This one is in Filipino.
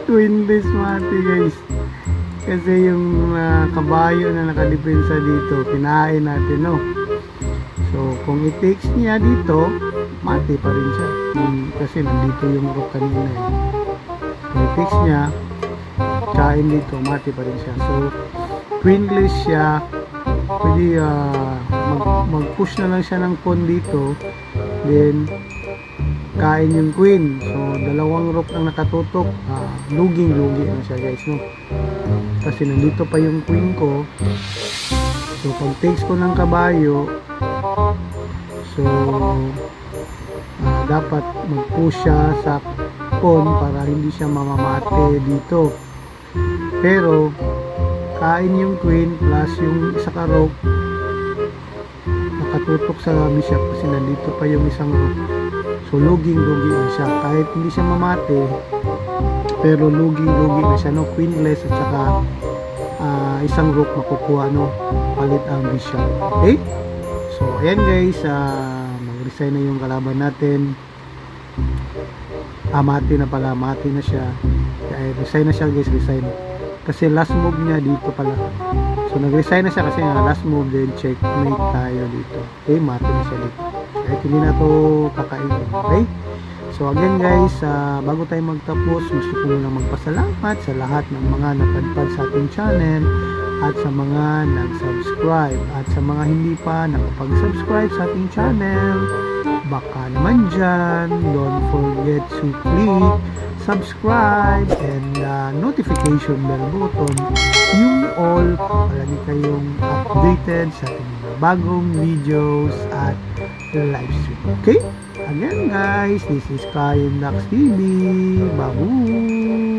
Twinless mati guys, kasi yung kabayo na nakadepensa dito kinain natin, no? So kung i-takes niya dito, mati pa rin siya. Kasi nandito yung rock kanina eh. Kung i-takes niya, kain dito, mati pa rin siya. So twinless siya, pwede mag-push na lang siya ng pawn dito, then kain yung queen. So dalawang rook ang nakatutok, luging-lugi na siya guys, no? Kasi nandito pa yung queen ko. So pag takes ko ng kabayo, so dapat mag-push siya sa pawn para hindi siya mamamate dito. Pero kain yung queen plus yung isa ka rook, nakatutok sa bishop kasi nandito pa yung isang rook. So luging-lugi na siya, kahit hindi siya mamate, pero luging-lugi na siya, no? Queenless at saka isang rook makukuha, no? Palit ang bishop. Okay? So ayan guys, mag-resign na yung kalaban natin. Mati na pala, mati na siya. Resign na siya guys, resign. Kasi last move niya dito pala. So nag-resign na siya kasi nga last move, then checkmate tayo dito. Okay, mati na siya dito. Kahit hindi na to kakainin. Okay? So again guys, bago tayo magtapos, gusto ko muna magpasalamat sa lahat ng mga napadpad sa ating channel at sa mga nag-subscribe at sa mga hindi pa nakapag-subscribe sa ating channel. Baka naman dyan, don't forget to click subscribe and notification bell button, yung all, palagi kayong updated sa ating mga bagong videos at live stream. Okay? Again guys, this is Kayan Dax TV. Babu!